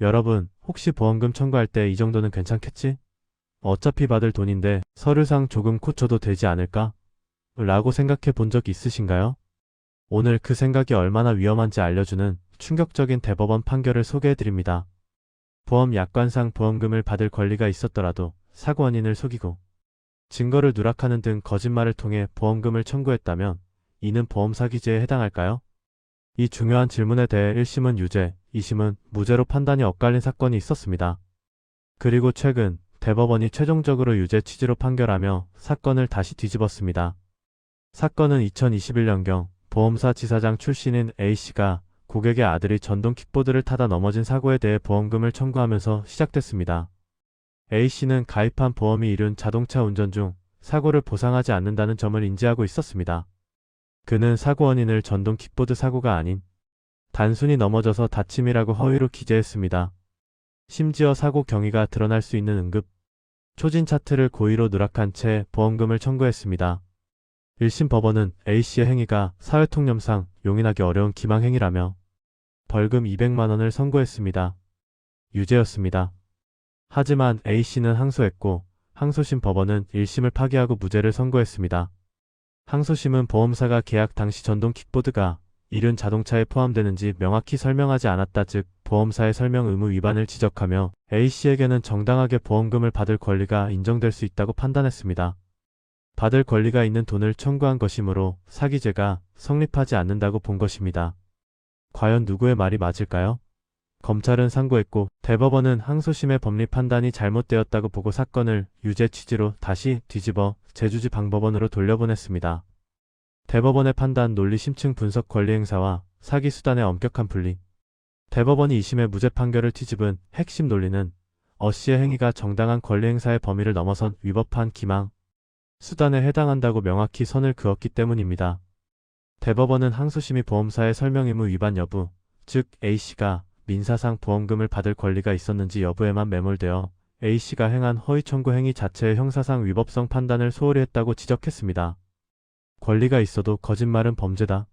여러분, 혹시 보험금 청구할 때 이 정도는 괜찮겠지? 어차피 받을 돈인데 서류상 조금 고쳐도 되지 않을까? 라고 생각해 본 적 있으신가요? 오늘 그 생각이 얼마나 위험한지 알려주는 충격적인 대법원 판결을 소개해 드립니다. 보험 약관상 보험금을 받을 권리가 있었더라도 사고 원인을 속이고 증거를 누락하는 등 거짓말을 통해 보험금을 청구했다면 이는 보험 사기죄에 해당할까요? 이 중요한 질문에 대해 1심은 유죄, 2심은 무죄로 판단이 엇갈린 사건이 있었습니다. 그리고 최근 대법원이 최종적으로 유죄 취지로 판결하며 사건을 다시 뒤집었습니다. 사건은 2021년경 보험사 지사장 출신인 A씨가 고객의 아들이 전동 킥보드를 타다 넘어진 사고에 대해 보험금을 청구하면서 시작됐습니다. A씨는 가입한 보험이 이륜 자동차 운전 중 사고를 보상하지 않는다는 점을 인지하고 있었습니다. 그는 사고 원인을 전동 킥보드 사고가 아닌 단순히 넘어져서 다침이라고 허위로 기재했습니다. 심지어 사고 경위가 드러날 수 있는 응급 초진 차트를 고의로 누락한 채 보험금을 청구했습니다. 1심 법원은 A씨의 행위가 사회통념상 용인하기 어려운 기망행위라며 벌금 200만 원을 선고했습니다. 유죄였습니다. 하지만 A씨는 항소했고 항소심 법원은 1심을 파기하고 무죄를 선고했습니다. 항소심은 보험사가 계약 당시 전동 킥보드가 이륜 자동차에 포함되는지 명확히 설명하지 않았다, 즉 보험사의 설명 의무 위반을 지적하며 A씨에게는 정당하게 보험금을 받을 권리가 인정될 수 있다고 판단했습니다. 받을 권리가 있는 돈을 청구한 것이므로 사기죄가 성립하지 않는다고 본 것입니다. 과연 누구의 말이 맞을까요? 검찰은 상고했고 대법원은 항소심의 법리 판단이 잘못되었다고 보고 사건을 유죄 취지로 다시 뒤집어 제주지방법원으로 돌려보냈습니다. 대법원의 판단 논리 심층 분석 권리 행사와 사기 수단의 엄격한 분리. 대법원이 2심의 무죄 판결을 뒤집은 핵심 논리는 O'씨의 행위가 정당한 권리 행사의 범위를 넘어선 위법한 기망 수단에 해당한다고 명확히 선을 그었기 때문입니다. 대법원은 항소심이 보험사의 설명 의무 위반 여부, 즉 A씨가 민사상 보험금을 받을 권리가 있었는지 여부에만 매몰되어 A씨가 행한 허위 청구 행위 자체의 형사상 위법성 판단을 소홀히 했다고 지적했습니다. 권리가 있어도 거짓말은 범죄다.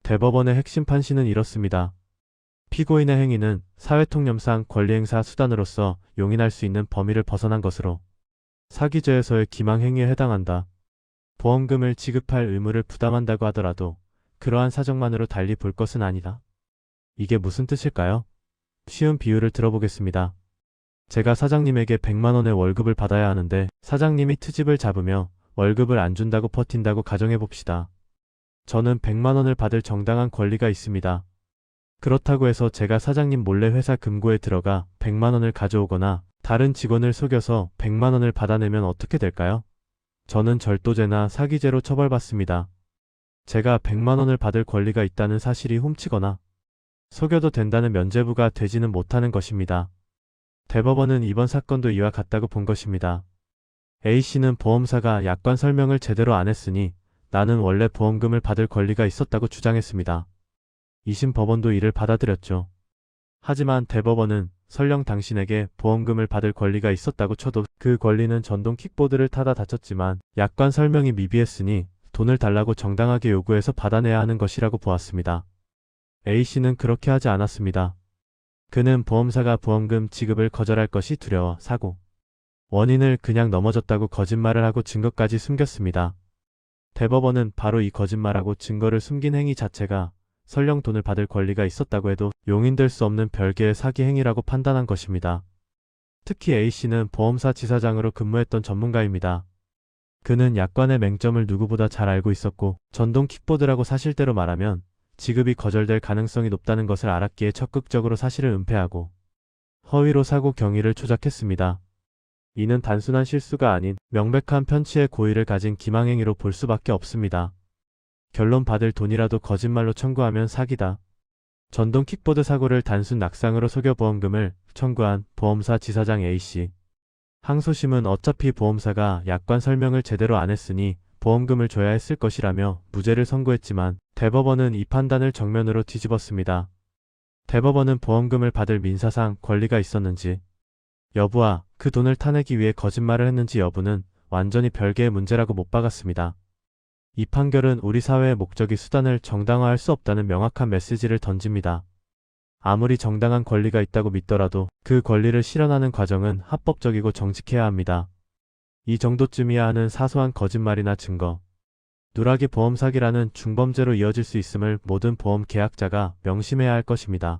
대법원의 핵심 판시는 이렇습니다. 피고인의 행위는 사회통념상 권리행사 수단으로서 용인할 수 있는 범위를 벗어난 것으로 사기죄에서의 기망행위에 해당한다. 보험금을 지급할 의무를 부담한다고 하더라도 그러한 사정만으로 달리 볼 것은 아니다. 이게 무슨 뜻일까요? 쉬운 비유를 들어보겠습니다. 제가 사장님에게 100만 원의 월급을 받아야 하는데 사장님이 트집을 잡으며 월급을 안 준다고 버틴다고 가정해봅시다. 저는 100만 원을 받을 정당한 권리가 있습니다. 그렇다고 해서 제가 사장님 몰래 회사 금고에 들어가 100만 원을 가져오거나 다른 직원을 속여서 100만 원을 받아내면 어떻게 될까요? 저는 절도죄나 사기죄로 처벌받습니다. 제가 100만 원을 받을 권리가 있다는 사실이 훔치거나 속여도 된다는 면죄부가 되지는 못하는 것입니다. 대법원은 이번 사건도 이와 같다고 본 것입니다. A씨는 보험사가 약관 설명을 제대로 안 했으니 나는 원래 보험금을 받을 권리가 있었다고 주장했습니다. 2심 법원도 이를 받아들였죠. 하지만 대법원은 설령 당신에게 보험금을 받을 권리가 있었다고 쳐도 그 권리는 전동 킥보드를 타다 다쳤지만 약관 설명이 미비했으니 돈을 달라고 정당하게 요구해서 받아내야 하는 것이라고 보았습니다. A씨는 그렇게 하지 않았습니다. 그는 보험사가 보험금 지급을 거절할 것이 두려워 사고 원인을 그냥 넘어졌다고 거짓말을 하고 증거까지 숨겼습니다. 대법원은 바로 이 거짓말하고 증거를 숨긴 행위 자체가 설령 돈을 받을 권리가 있었다고 해도 용인될 수 없는 별개의 사기 행위라고 판단한 것입니다. 특히 A씨는 보험사 지사장으로 근무했던 전문가입니다. 그는 약관의 맹점을 누구보다 잘 알고 있었고 전동 킥보드라고 사실대로 말하면 지급이 거절될 가능성이 높다는 것을 알았기에 적극적으로 사실을 은폐하고 허위로 사고 경위를 조작했습니다. 이는 단순한 실수가 아닌 명백한 편취의 고의를 가진 기망행위로 볼 수밖에 없습니다. 결론 받을 돈이라도 거짓말로 청구하면 사기다. 전동 킥보드 사고를 단순 낙상으로 속여 보험금을 청구한 보험사 지사장 A씨. 항소심은 어차피 보험사가 약관 설명을 제대로 안 했으니 보험금을 줘야 했을 것이라며 무죄를 선고했지만 대법원은 이 판단을 정면으로 뒤집었습니다. 대법원은 보험금을 받을 민사상 권리가 있었는지 여부와 그 돈을 타내기 위해 거짓말을 했는지 여부는 완전히 별개의 문제라고 못 박았습니다. 이 판결은 우리 사회의 목적이 수단을 정당화할 수 없다는 명확한 메시지를 던집니다. 아무리 정당한 권리가 있다고 믿더라도 그 권리를 실현하는 과정은 합법적이고 정직해야 합니다. 이 정도쯤이야 하는 사소한 거짓말이나 증거, 누락이 보험 사기라는 중범죄로 이어질 수 있음을 모든 보험 계약자가 명심해야 할 것입니다.